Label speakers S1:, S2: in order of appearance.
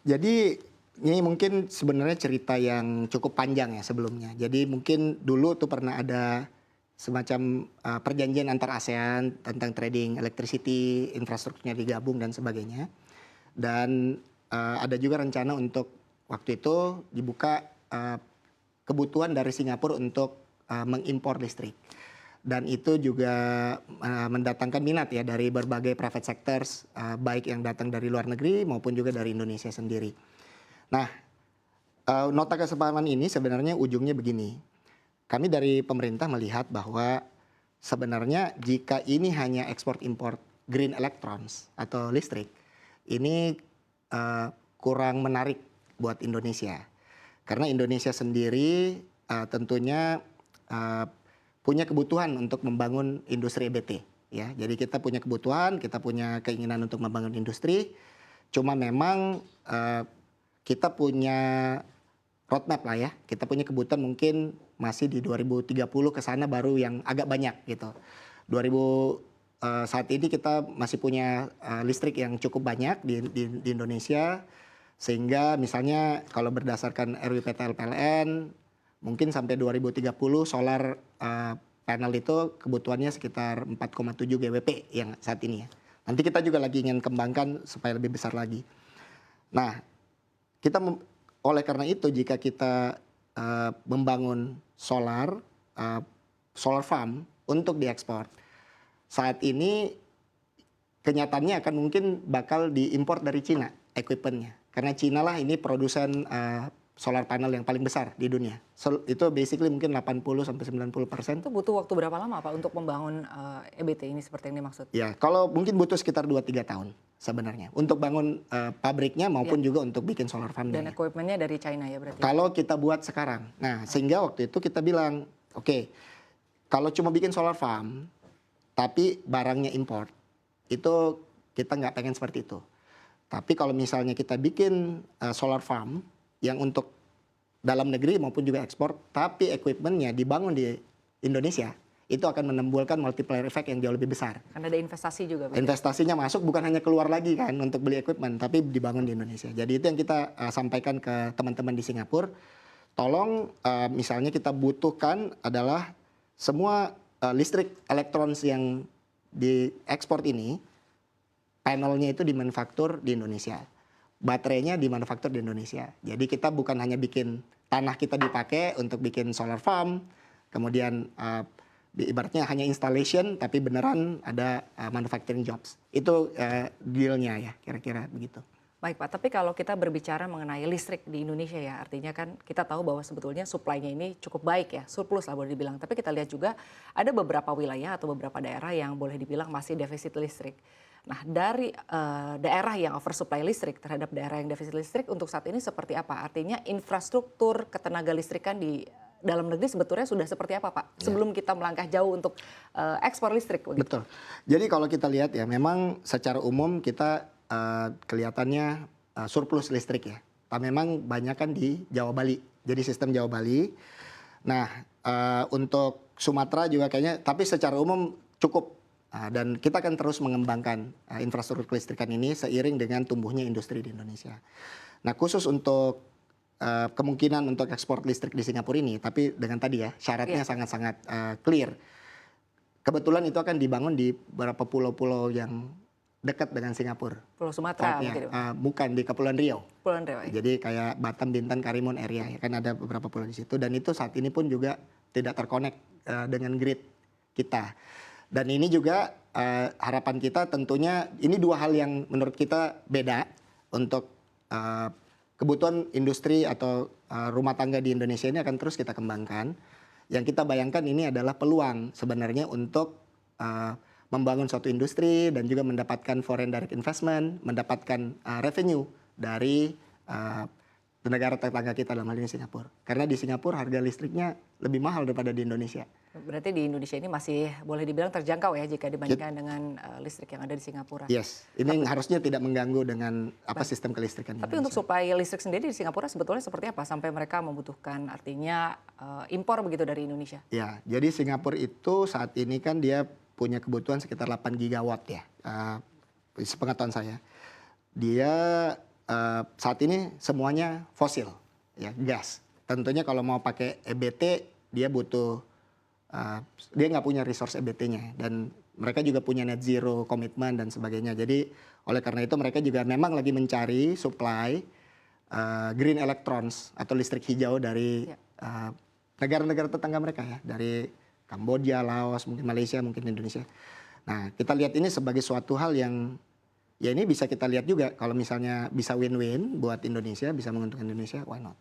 S1: Jadi ini mungkin sebenarnya cerita yang cukup panjang ya sebelumnya. Jadi mungkin dulu tuh pernah ada semacam perjanjian antar ASEAN tentang trading electricity, infrastrukturnya digabung dan sebagainya. Dan ada juga rencana untuk waktu itu dibuka kebutuhan dari Singapura untuk mengimpor listrik. Dan itu juga mendatangkan minat ya dari berbagai private sectors, baik yang datang dari luar negeri maupun juga dari Indonesia sendiri. Nah, nota kesepahaman ini sebenarnya ujungnya begini. Kami dari pemerintah melihat bahwa sebenarnya jika ini hanya ekspor impor green electrons atau listrik, ini kurang menarik buat Indonesia. Karena Indonesia sendiri tentunya punya kebutuhan untuk membangun industri EBT. Ya, jadi kita punya kebutuhan, kita punya keinginan untuk membangun industri. Cuma memang kita punya roadmap lah ya. Kita punya kebutuhan mungkin masih di 2030 ke sana baru yang agak banyak gitu. Saat ini kita masih punya listrik yang cukup banyak di Indonesia. Sehingga misalnya kalau berdasarkan RWPTL PLN mungkin sampai 2030 solar panel itu kebutuhannya sekitar 4,7 GWP yang saat ini ya. Nanti kita juga lagi ingin kembangkan supaya lebih besar lagi. Nah, oleh karena itu jika kita membangun solar farm untuk diekspor, saat ini kenyataannya akan mungkin bakal diimpor dari Cina equipmentnya. Karena Cina lah ini produsen solar panel yang paling besar di dunia. Itu basically mungkin 80-90%.
S2: Itu butuh waktu berapa lama Pak untuk membangun EBT ini seperti yang dimaksud?
S1: Ya, kalau mungkin butuh sekitar 2-3 tahun sebenarnya. Untuk bangun pabriknya maupun juga untuk bikin solar farmnya.
S2: Dan equipmentnya dari China ya berarti?
S1: Kalau kita buat sekarang. Nah, sehingga waktu itu kita bilang, oke, kalau cuma bikin solar farm, tapi barangnya import, itu kita nggak pengen seperti itu. Tapi kalau misalnya kita bikin solar farm yang untuk dalam negeri maupun juga ekspor, tapi equipmentnya dibangun di Indonesia, itu akan menimbulkan multiplier effect yang jauh lebih besar.
S2: Karena ada investasi juga.
S1: Investasinya masuk bukan hanya keluar lagi kan untuk beli equipment, tapi dibangun di Indonesia. Jadi itu yang kita sampaikan ke teman-teman di Singapura. Tolong misalnya kita butuhkan adalah semua listrik elektrons yang diekspor ini, panelnya itu dimanufaktur di Indonesia. Baterainya dimanufaktur di Indonesia. Jadi kita bukan hanya bikin tanah kita dipakai untuk bikin solar farm, kemudian ibaratnya hanya installation, tapi beneran ada manufacturing jobs. Itu dealnya ya, kira-kira begitu.
S2: Baik Pak, tapi kalau kita berbicara mengenai listrik di Indonesia ya, artinya kan kita tahu bahwa sebetulnya supply-nya ini cukup baik ya, surplus lah boleh dibilang. Tapi kita lihat juga ada beberapa wilayah atau beberapa daerah yang boleh dibilang masih defisit listrik. Nah, dari daerah yang oversupply listrik terhadap daerah yang defisit listrik untuk saat ini seperti apa? Artinya infrastruktur ketenaga listrikan di dalam negeri sebetulnya sudah seperti apa Pak? Sebelum kita melangkah jauh untuk ekspor listrik. Begitu.
S1: Betul. Jadi kalau kita lihat ya memang secara umum kita kelihatannya surplus listrik ya. Memang banyak kan di Jawa Bali. Jadi sistem Jawa Bali. Nah untuk Sumatera juga kayaknya, tapi secara umum cukup. Dan kita akan terus mengembangkan infrastruktur kelistrikan ini seiring dengan tumbuhnya industri di Indonesia. Nah khusus untuk kemungkinan untuk ekspor listrik di Singapura ini, tapi dengan tadi ya syaratnya sangat-sangat clear. Kebetulan itu akan dibangun di beberapa pulau-pulau yang dekat dengan Singapura.
S2: Pulau Sumatera mungkin.
S1: Bukan, di Kepulauan Riau.
S2: Kepulauan Riau. Ya.
S1: Jadi kayak Batam, Bintan, Karimun area ya kan ada beberapa pulau di situ, dan itu saat ini pun juga tidak terkonek dengan grid kita. Dan ini juga harapan kita tentunya ini dua hal yang menurut kita beda untuk kebutuhan industri atau rumah tangga di Indonesia ini akan terus kita kembangkan. Yang kita bayangkan ini adalah peluang sebenarnya untuk membangun suatu industri dan juga mendapatkan foreign direct investment, mendapatkan revenue dari negara tetangga kita dalam hal ini Singapura. Karena di Singapura harga listriknya lebih mahal daripada di Indonesia.
S2: Berarti di Indonesia ini masih boleh dibilang terjangkau ya jika dibandingkan dengan listrik yang ada di Singapura.
S1: Yes, ini harusnya tidak mengganggu dengan sistem kelistrikan di
S2: Tapi
S1: Indonesia.
S2: untuk supply listrik sendiri di Singapura sebetulnya seperti apa sampai mereka membutuhkan artinya impor begitu dari Indonesia?
S1: Ya, jadi Singapura itu saat ini kan dia punya kebutuhan sekitar 8 gigawatt ya, sepengetahuan saya. Dia saat ini semuanya fosil, ya gas. Tentunya kalau mau pakai EBT dia butuh dia nggak punya resource EBT-nya dan mereka juga punya net zero komitmen dan sebagainya. Jadi oleh karena itu mereka juga memang lagi mencari supply green electrons atau listrik hijau dari negara-negara tetangga mereka ya, dari Kamboja, Laos, mungkin Malaysia, mungkin Indonesia. Nah, kita lihat ini sebagai suatu hal yang ya ini bisa kita lihat juga kalau misalnya bisa win-win buat Indonesia, bisa menguntungkan Indonesia, why not?